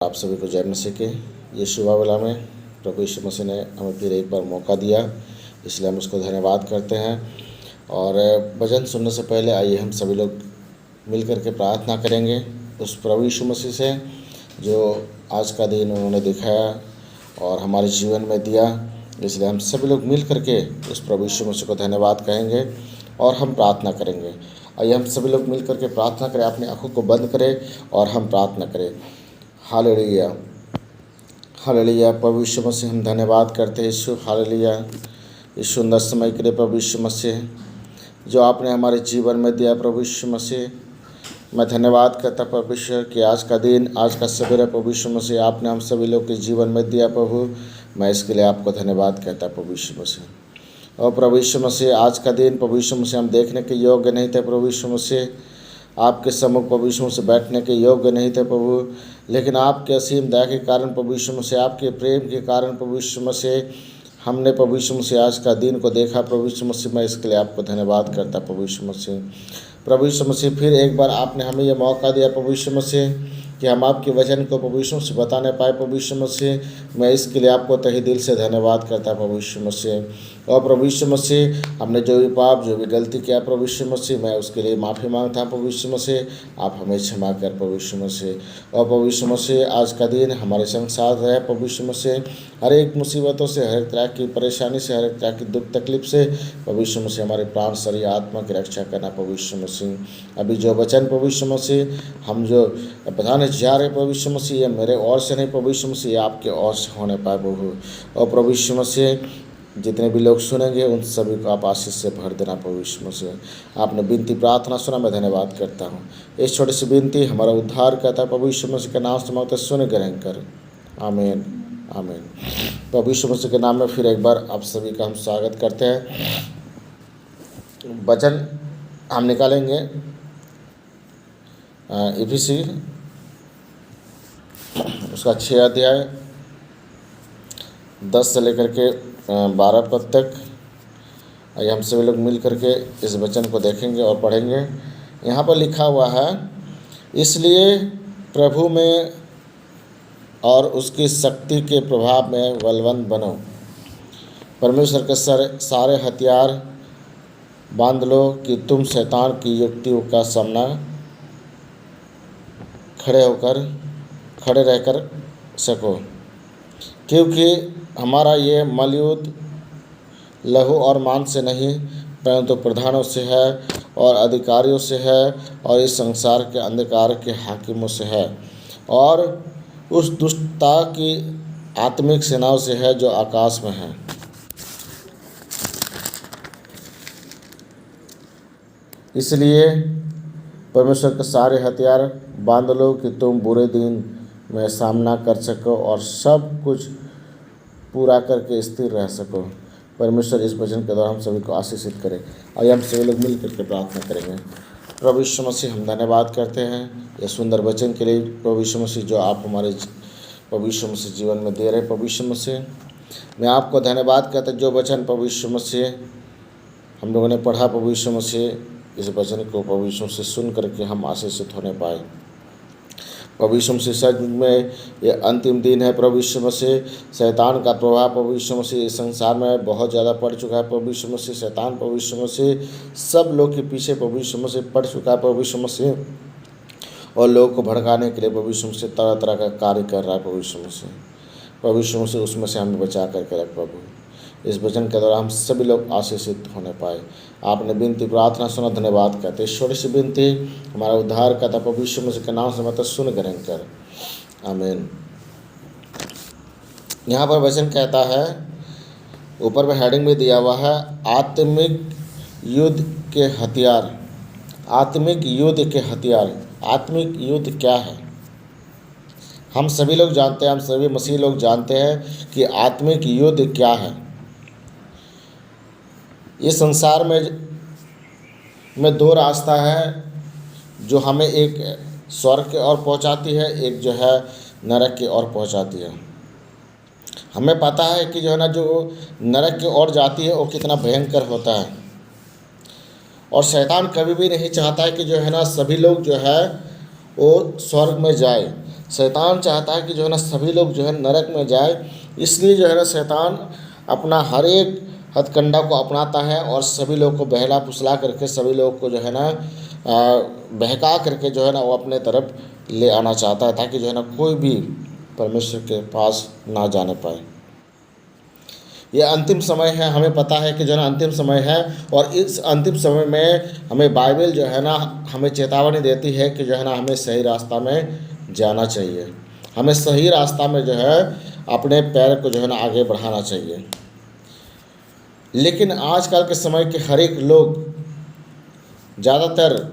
आप सभी को जय मसीह के ये शुभ बेला में प्रभु यीशु मसीह ने हमें फिर एक बार मौका दिया, इसलिए हम उसको धन्यवाद करते हैं। और भजन सुनने से पहले आइए हम सभी लोग मिलकर के प्रार्थना करेंगे उस प्रभु यीशु मसीह से जो आज का दिन उन्होंने दिखाया और हमारे जीवन में दिया। इसलिए हम सभी लोग मिल करके उस प्रभु यीशु मसीह को धन्यवाद कहेंगे और हम प्रार्थना करेंगे। आइए हम सभी लोग मिल करके प्रार्थना करें, अपनी आँखों को बंद करें और हम प्रार्थना करें। Hallelujah, hallelujah. प्रभु यीशु मसीह हम धन्यवाद करते हैं यीशु। हालेलुया, इस सुंदर समय के लिए प्रभु यीशु मसीह जो आपने हमारे जीवन में दिया। प्रभु यीशु मसीह मैं धन्यवाद करता प्रभु यीशु कि आज का दिन, आज का सवेरा प्रभु यीशु मसीह आपने हम सभी लोग के जीवन में दिया। प्रभु मैं इसके लिए आपको धन्यवाद करता प्रभु यीशु मसीह। और प्रभु यीशु मसीह आज का दिन प्रभु यीशु मसीह हम देखने के योग्य नहीं थे। प्रभु यीशु मसीह आपके सम्मुख प्रभु यीशु मसीह बैठने के योग्य नहीं थे प्रभु, लेकिन आपके असीम दया के कारण प्रभु यीशु मसीह, आपके प्रेम के कारण प्रभु यीशु मसीह हमने प्रभु यीशु मसीह आज का दिन को देखा। प्रभु यीशु मसीह मैं इसके लिए आपको धन्यवाद करता प्रभु यीशु मसीह। प्रभु यीशु मसीह फिर एक बार आपने हमें यह मौका दिया प्रभु यीशु मसीह कि हम आपके वचन को प्रभु यीशु मसीह बताने पाए। प्रभु यीशु मसीह मैं इसके लिए आपको तहे दिल से धन्यवाद करता प्रभु यीशु मसीह। और प्रभु यीशु मसीह हमने जो भी पाप, जो भी गलती किया प्रभु यीशु मसीह मैं उसके लिए माफ़ी मांगता प्रभु यीशु मसीह। आप हमें क्षमा कर प्रभु यीशु मसीह। और प्रभु यीशु मसीह आज का दिन हमारे संग साथ रहे प्रभु यीशु मसीह। हर एक मुसीबतों से, हर एक तरह की परेशानी से, हर एक तरह की दुख तकलीफ से प्रभु यीशु मसीह हमारे प्राण, शरीर, आत्मा की रक्षा करना प्रभु यीशु मसीह। अभी जो वचन प्रभु यीशु मसीह हम जो बताने जा रहे प्रभु यीशु मसीह, ये मेरे ओर से नहीं प्रभु यीशु मसीह, आपके ओर से होने पाए प्रभु। और प्रभु यीशु मसीह जितने भी लोग सुनेंगे उन सभी को आप आशीष से भर देना प्रभु यीशु मसीह। आपने विनती प्रार्थना सुना, मैं धन्यवाद करता हूँ। इस छोटी सी विनती हमारा उद्धार करता है प्रभु यीशु मसीह के नाम से मांगते सुन ग्रहण कर, आमीन आमीन। प्रभु यीशु मसीह के नाम में फिर एक बार आप सभी का हम स्वागत करते हैं। वचन हम निकालेंगे इफिसी उसका 6 अध्याय 10 से लेकर के 12 पद तक। आइए हम सभी लोग मिल करके इस वचन को देखेंगे और पढ़ेंगे। यहाँ पर लिखा हुआ है, इसलिए प्रभु में और उसकी शक्ति के प्रभाव में बलवंत बनो। परमेश्वर के सारे हथियार बांध लो कि तुम शैतान की युक्तियों का सामना खड़े रहकर सको, क्योंकि हमारा ये मलयुद्ध लहू और मांस से नहीं परंतु प्रधानों से है और अधिकारियों से है और इस संसार के अंधकार के हाकिमों से है और उस दुष्टता की आत्मिक सेनाओं से है जो आकाश में है। इसलिए परमेश्वर के सारे हथियार बांध लो कि तुम बुरे दिन में सामना कर सको और सब कुछ पूरा करके स्थिर रह सको। परमेश्वर इस वचन के द्वारा हम सभी को आशीषित करें। आइए हम सभी लोग मिल करके प्रार्थना करेंगे। प्रभु यीशु मसीह हम धन्यवाद करते हैं यह सुंदर वचन के लिए प्रभु यीशु मसीह जो आप हमारे प्रभु यीशु मसीह जीवन में दे रहे। प्रभु यीशु मसीह मैं आपको धन्यवाद करता जो वचन प्रभु यीशु मसीह हम लोगों ने पढ़ा प्रभु यीशु मसीह, इस वचन को प्रभु यीशु मसीह सुन करके हम आशीषित होने पाए। प्रभु यीशु मसीह सच में ये अंतिम दिन है। प्रभु यीशु मसीह शैतान का प्रभाव प्रभु यीशु मसीह इस संसार में बहुत ज़्यादा पड़ चुका है। प्रभु यीशु मसीह शैतान प्रभु यीशु मसीह सब लोग के पीछे प्रभु यीशु मसीह पड़ चुका है। प्रभु यीशु मसीह और लोगों को भड़काने के लिए प्रभु यीशु मसीह तरह तरह का कार्य कर रहा है। प्रभु यीशु मसीह उसमें से हमें बचा करके रख प्रभु। इस वचन के द्वारा हम सभी लोग आशीषित होने पाए। आपने विनती प्रार्थना सुना, धन्यवाद करते। छोटी सी विनती हमारा उद्धार करता प्रभु यीशु मसीह के नाम से मतलब सुन ग्रहण कर, आमीन। यहाँ पर वचन कहता है, ऊपर में हेडिंग में दिया हुआ है, आत्मिक युद्ध के हथियार। आत्मिक युद्ध के हथियार। आत्मिक युद्ध क्या है? हम सभी लोग जानते हैं, हम सभी मसीह लोग जानते हैं कि आत्मिक युद्ध क्या है। इस संसार में दो रास्ता है जो हमें एक स्वर्ग की ओर पहुंचाती है, एक जो है नरक की ओर पहुंचाती है। हमें पता है कि जो है ना, जो नरक की ओर जाती है वो कितना भयंकर होता है। और शैतान कभी भी नहीं चाहता है कि जो है ना सभी लोग जो है वो स्वर्ग में जाए। शैतान चाहता है कि जो है ना सभी लोग जो है नरक में जाए, इसलिए जो है ना शैतान अपना हर एक हथकंडा को अपनाता है और सभी लोग को बहला फुसला करके सभी लोग को जो है ना बहका करके जो है ना वो अपने तरफ ले आना चाहता है, ताकि जो है ना कोई भी परमेश्वर के पास ना जाने पाए। ये अंतिम समय है, हमें पता है कि जो है ना अंतिम समय है, और इस अंतिम समय में हमें बाइबल जो है ना हमें चेतावनी देती है कि जो है ना हमें सही रास्ता में जाना चाहिए, हमें सही रास्ता में जो है अपने पैर को जो है ना आगे बढ़ाना चाहिए। लेकिन आजकल के समय के हर एक लोग ज़्यादातर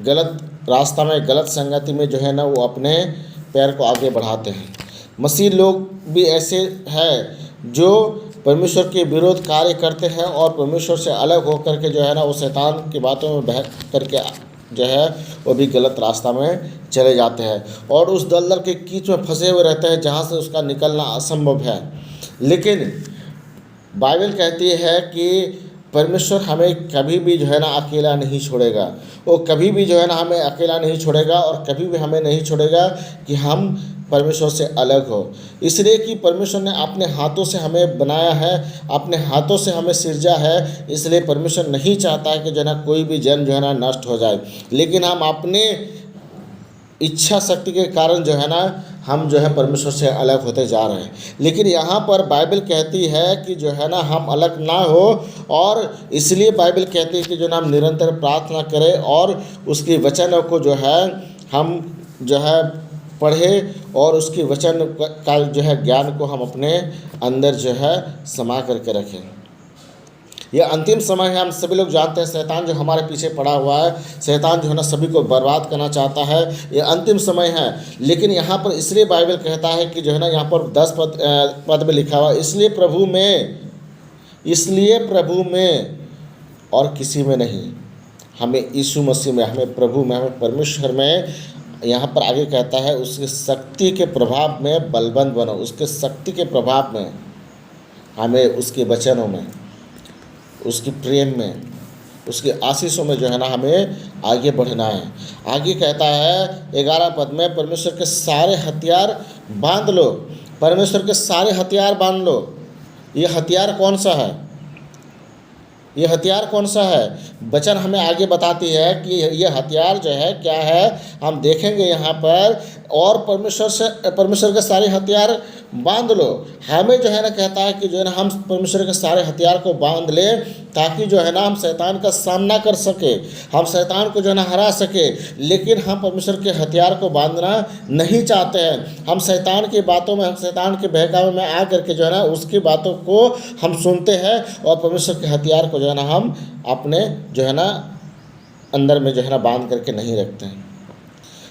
गलत रास्ता में, गलत संगति में जो है ना वो अपने पैर को आगे बढ़ाते हैं। मसीह लोग भी ऐसे हैं जो परमेश्वर के विरोध कार्य करते हैं और परमेश्वर से अलग होकर के जो है ना वो शैतान की बातों में बह करके जो है वो भी गलत रास्ता में चले जाते हैं और उस दलदल के कीच में फंसे हुए रहते हैं जहाँ से उसका निकलना असंभव है। लेकिन बाइबल कहती है कि परमेश्वर हमें कभी भी जो है ना अकेला नहीं छोड़ेगा, वो कभी भी जो है ना हमें अकेला नहीं छोड़ेगा और कभी भी हमें नहीं छोड़ेगा कि हम परमेश्वर से अलग हो। इसलिए कि परमेश्वर ने अपने हाथों से हमें बनाया है, अपने हाथों से हमें सिरजा है, इसलिए परमेश्वर नहीं चाहता है कि जो है ना कोई भी जन जो है ना नष्ट हो जाए। लेकिन हम अपने इच्छा शक्ति के कारण जो है ना हम जो है परमेश्वर से अलग होते जा रहे हैं। लेकिन यहाँ पर बाइबल कहती है कि जो है ना हम अलग ना हो, और इसलिए बाइबल कहती है कि जो ना हम निरंतर प्रार्थना करें और उसके वचनों को जो है हम जो है पढ़ें और उसके वचन का जो है ज्ञान को हम अपने अंदर जो है समा करके रखें। यह अंतिम समय है, हम सभी लोग जानते हैं शैतान जो हमारे पीछे पड़ा हुआ है, शैतान जो है ना सभी को बर्बाद करना चाहता है। यह अंतिम समय है। लेकिन यहाँ पर इसलिए बाइबल कहता है कि जो है ना यहाँ पर 10 पद में लिखा हुआ, इसलिए प्रभु में और किसी में नहीं, हमें यीशु मसीह में, हमें प्रभु में, हमें परमेश्वर में, यहाँ पर आगे कहता है उसकी शक्ति के प्रभाव में बलवंत बनो। उसके शक्ति के प्रभाव में हमें उसके वचनों में, उसकी प्रेम में, उसकी आशीषों में जो है ना हमें आगे बढ़ना है। आगे कहता है 11 पद में, परमेश्वर के सारे हथियार बांध लो। परमेश्वर के सारे हथियार बांध लो। ये हथियार कौन सा है? ये हथियार कौन सा है? वचन हमें आगे बताती है कि ये हथियार जो है क्या है, हम देखेंगे यहाँ पर। और परमेश्वर के सारे हथियार बांध लो। हमें जो है ना कहता है कि जो है ना हम परमेश्वर के सारे हथियार को बांध लें, ताकि जो है ना हम शैतान का सामना कर सके, हम शैतान को जो है ना हरा सके। लेकिन हम परमेश्वर के हथियार को बांधना नहीं चाहते हैं। हम शैतान की बातों में, हम शैतान के बहकावे में आ करके जो है ना उसकी बातों को हम सुनते हैं और परमेश्वर के हथियार को जो है ना हम अपने जो है ना अंदर में जो है ना बांध करके नहीं रखते हैं।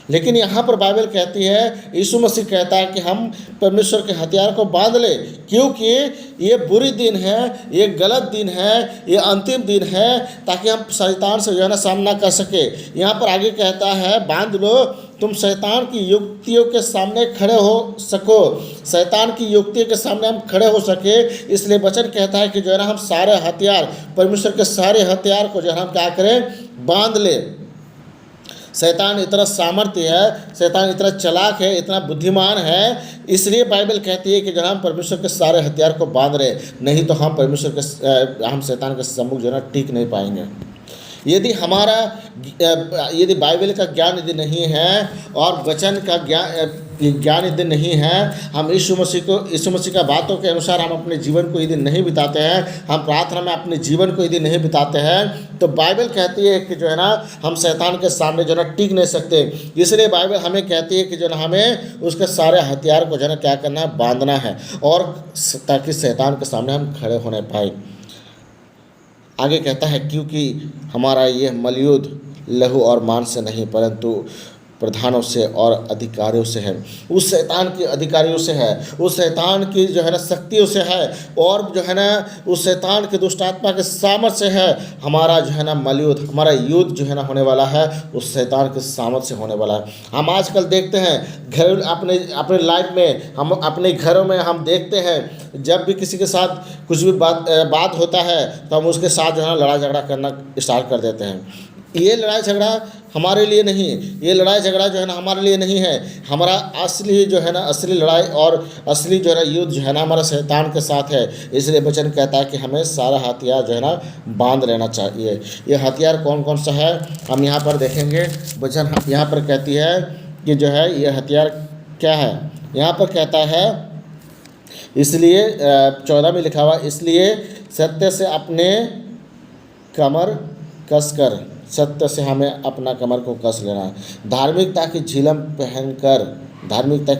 लेकिन यहाँ पर बाइबल कहती है, यीशु मसीह कहता है कि हम परमेश्वर के हथियार को बांध ले, क्योंकि ये बुरी दिन है, ये गलत दिन है, ये अंतिम दिन है, ताकि हम शैतान से जो है ना सामना कर सके। यहाँ पर आगे कहता है, बांध लो, तुम शैतान की युक्तियों के सामने खड़े हो सको। शैतान की युक्तियों के सामने हम खड़े हो सके, इसलिए वचन कहता है कि जो है ना हम सारे हथियार, परमेश्वर के सारे हथियार को जो है हम क्या करें, बांध ले। शैतान इतना सामर्थ्य है, शैतान इतना चालाक है, इतना बुद्धिमान है, इसलिए बाइबल कहती है कि जब हम परमेश्वर के सारे हथियार को बांध रहे, नहीं तो हम हम शैतान के सम्मुख जो है ना टिक नहीं पाएंगे। यदि बाइबल का ज्ञान यदि नहीं है और वचन का ज्ञान यदि नहीं है, हम यीशु मसीह का बातों के अनुसार हम अपने जीवन को यदि नहीं बिताते हैं, हम प्रार्थना में अपने जीवन को यदि नहीं बिताते हैं, तो बाइबल कहती है कि जो है ना हम शैतान के सामने जो है ना टिक नहीं सकते। इसलिए बाइबल हमें कहती है कि जो है ना हमें उसके सारे हथियार को जो है ना क्या करना है, बांधना है, और ताकि शैतान के सामने हम खड़े होने पाए। आगे कहता है, क्योंकि हमारा ये मलयुद्ध लहू और मांस से नहीं, परंतु प्रधानों से और अधिकारियों से है। उस शैतान के अधिकारियों से है, उस शैतान की जो है ना शक्तियों से है, और जो है ना उस शैतान के दुष्ट आत्मा के सामर्थ से है। हमारा जो है ना मलयुद्ध, हमारा युद्ध जो है ना होने वाला है उस शैतान के सामर्थ से होने वाला है। हम आजकल देखते हैं घर अपने लाइफ में, हम अपने घरों में हम देखते हैं, जब भी किसी के साथ कुछ भी बात होता है तो हम उसके साथ जो है ना लड़ाई झगड़ा करना स्टार्ट कर देते हैं। ये लड़ाई झगड़ा हमारे लिए नहीं, ये लड़ाई झगड़ा जो है ना हमारे लिए नहीं है। हमारा असली जो है ना असली लड़ाई और असली जो है ना युद्ध जो है ना हमारा शैतान के साथ है। इसलिए वचन कहता है कि हमें सारा हथियार जो है ना बांध लेना चाहिए। ये हथियार कौन कौन सा है हम यहाँ पर देखेंगे। वचन यहाँ पर कहती है कि जो है ये हथियार क्या है। यहाँ पर कहता है इसलिए 14 में लिखा हुआ, इसलिए सत्य से अपने कमर कसकर, सत्य से हमें अपना कमर को कस लेना है। धार्मिकता की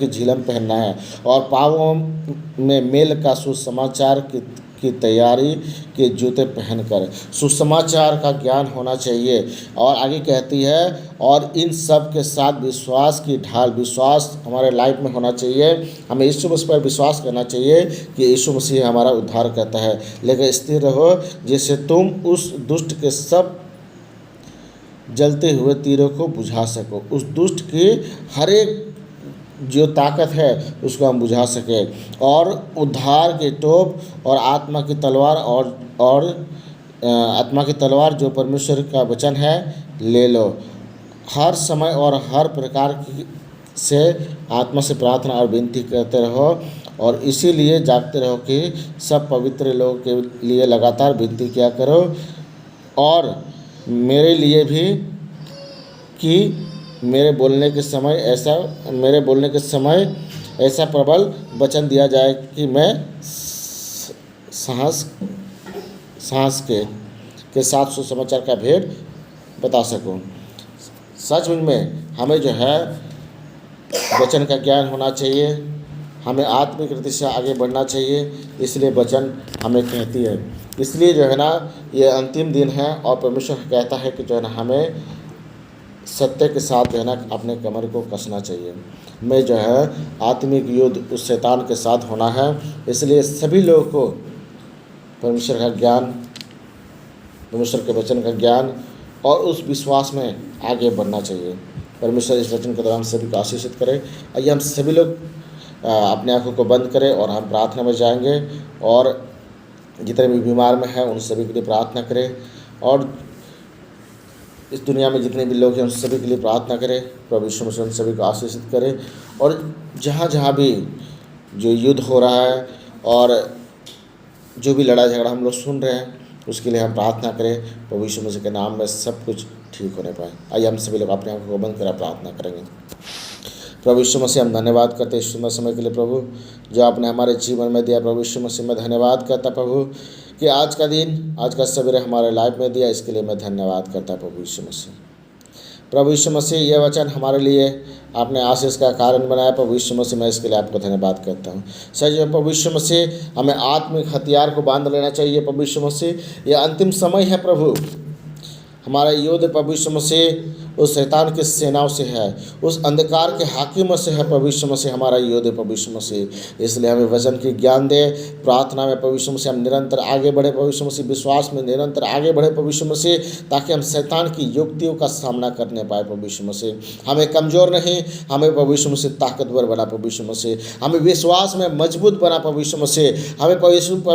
झिलम पहनना है और पाँवों में मेल का सुसमाचार की तैयारी के जूते पहनकर सुसमाचार का ज्ञान होना चाहिए। और आगे कहती है और इन सब के साथ विश्वास की ढाल, विश्वास हमारे लाइफ में होना चाहिए। हमें यीशु मसीह पर विश्वास करना चाहिए कि यीशु मसीह हमारा उद्धार करता है। लेकिन स्थिर रहो जिससे तुम उस दुष्ट के सब जलते हुए तीरों को बुझा सको। उस दुष्ट की हर एक जो ताकत है उसको हम बुझा सकें और उद्धार के टोप और आत्मा की तलवार और आत्मा की तलवार जो परमेश्वर का वचन है ले लो। हर समय और हर प्रकार की से आत्मा से प्रार्थना और विनती करते रहो और इसीलिए जागते रहो कि सब पवित्र लोगों के लिए लगातार विनती किया करो और मेरे लिए भी कि मेरे बोलने के समय ऐसा प्रबल वचन दिया जाए कि मैं साहस के साथ सुसमाचार का भेद बता सकूं। सच में हमें जो है वचन का ज्ञान होना चाहिए, हमें आत्मिक रीति से आगे बढ़ना चाहिए। इसलिए वचन हमें कहती है, इसलिए जो है ना ये अंतिम दिन है और परमेश्वर कहता है कि जो है ना हमें सत्य के साथ जो है ना अपने कमर को कसना चाहिए। में जो है आत्मिक युद्ध उस शैतान के साथ होना है। इसलिए सभी लोगों को परमेश्वर का ज्ञान, परमेश्वर के वचन का ज्ञान और उस विश्वास में आगे बढ़ना चाहिए। परमेश्वर इस वचन के दौरान सभी को आशीषित करे। आइए हम सभी लोग अपने आँखों को बंद करें और हम प्रार्थना में जाएंगे और जितने भी बीमार में हैं उन सभी के लिए प्रार्थना करें और इस दुनिया में जितने भी लोग हैं उन सभी के लिए प्रार्थना करें। प्रभु यीशु मसीह उन सभी को आशीषित करें और जहाँ जहाँ भी जो युद्ध हो रहा है और जो भी लड़ाई झगड़ा हम लोग सुन रहे हैं उसके लिए हम प्रार्थना करें। प्रभु यीशु मसीह के नाम में सब कुछ ठीक होने पाए। आइए हम सभी लोग अपने आँखों को बंद कर प्रार्थना करेंगे। प्रभु यीशु मसीह हम धन्यवाद करते हैं इस समय के लिए प्रभु जो आपने हमारे जीवन में दिया। प्रभु यीशु मसीह मैं धन्यवाद करता प्रभु कि आज का दिन, आज का सवेरे हमारे लाइफ में दिया, इसके लिए मैं धन्यवाद करता प्रभु यीशु मसीह। प्रभु यीशु मसीह ये वचन हमारे लिए आपने आशीष का कारण बनाया। प्रभु यीशु मसीह मैं इसके लिए आपको धन्यवाद करता हूँ। सच में प्रभु यीशु मसीह हमें आत्मिक हथियार को बांध लेना चाहिए। प्रभु यीशु मसीह ये अंतिम समय है प्रभु, हमारा युद्ध प्रभु यीशु मसीह उस शैतान की सेनाओं से है, उस अंधकार के हाकिमों से है। प्रभु यीशु मसीह हमारा युद्ध प्रभु यीशु मसीह, इसलिए हमें वचन की ज्ञान दे। प्रार्थना में प्रभु यीशु मसीह हम निरंतर आगे बढ़े प्रभु यीशु मसीह, विश्वास में निरंतर आगे बढ़े प्रभु यीशु मसीह, ताकि हम शैतान की युक्तियों का सामना करने पाए। प्रभु यीशु मसीह हमें कमज़ोर नहीं, हमें प्रभु यीशु मसीह ताकतवर बना प्रभु यीशु मसीह, हमें विश्वास में मजबूत बना प्रभु यीशु मसीह, हमें प्रभु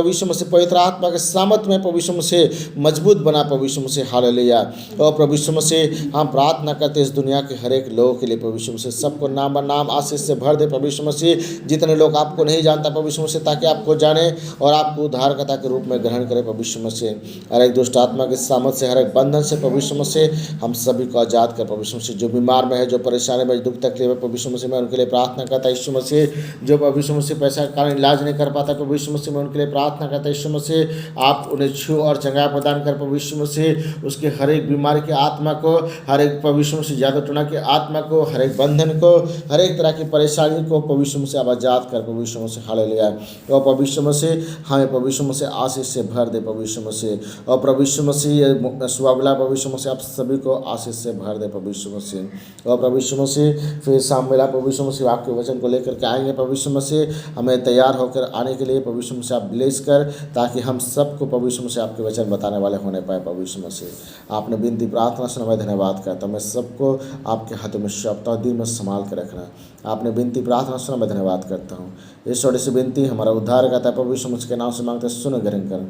यीशु मसीह पवित्र आत्मा के सामर्थ में प्रभु यीशु मसीह मजबूत बना प्रभु यीशु मसीह। हालेलुया। और प्रभु यीशु मसीह हम प्रार्थना करते इस दुनिया के हर एक लोगों के लिए प्रभु यीशु मसीह, सबको नाम ब नाम आशीष से भर दे प्रभु यीशु मसीह। जितने लोग आपको नहीं जानता प्रभु यीशु मसीह, ताकि आपको जाने और आपको उद्धारकर्ता के रूप में ग्रहण करे प्रभु यीशु मसीह। हर एक दुष्ट आत्मा के सामर्थ से, हर एक बंधन से प्रभु यीशु मसीह हम सभी को आज़ाद कर प्रभु यीशु मसीह। जो बीमार में है, जो परेशानी में, दुख तकलीफ है प्रभु यीशु मसीह, मैं उनके लिए प्रार्थना करता यीशु मसीह। जो प्रभु यीशु मसीह पैसा के कारण इलाज नहीं कर पाता प्रभु यीशु मसीह, मैं उनके लिए प्रार्थना करता यीशु मसीह। आप उन्हें छू और चंगाई प्रदान कर प्रभु यीशु मसीह। उसके हर एक बीमारी की आत्मा को, हर एक प्रभु यीशु मसीह जादू टोना की आत्मा को, हर एक बंधन को, हर एक तरह की परेशानी को प्रभु यीशु मसीह आप आज़ाद कर प्रभु यीशु मसीह। हालेलुया। और प्रभु यीशु मसीह हमें प्रभु यीशु मसीह आशीष से भर दे प्रभु यीशु मसीह। और प्रभु यीशु मसीह सुबह प्रभु यीशु मसीह आप सभी को आशीष से भर दे प्रभु यीशु मसीह। और प्रभु यीशु मसीह फिर शाम बेला प्रभु यीशु मसीह आपके वचन को लेकर के आएंगे प्रभु यीशु मसीह। हमें तैयार होकर आने के लिए प्रभु यीशु मसीह आप ब्लेस कर, ताकि हम सबको प्रभु यीशु मसीह आपके वचन बताने वाले होने पाए प्रभु यीशु मसीह। आपने विनती प्रार्थना सुना, मैं धन्यवाद करता हूँ। मैं सबको आपके हाथों में सौंपता, दिल में संभाल कर रखना। आपने विनती प्रार्थना सुना, मैं धन्यवाद करता हूँ। इस छोटी सी विनती हमारा उद्धार करता है प्रभु यीशु मसीह के नाम से मांगते, सुन ग्रहण कर।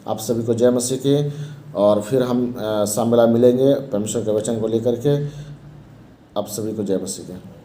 आप सभी को जय मसीह की। और फिर हम शाम बेला मिलेंगे परमेश्वर के वचन को लेकर के। आप सभी को जय मसीह की।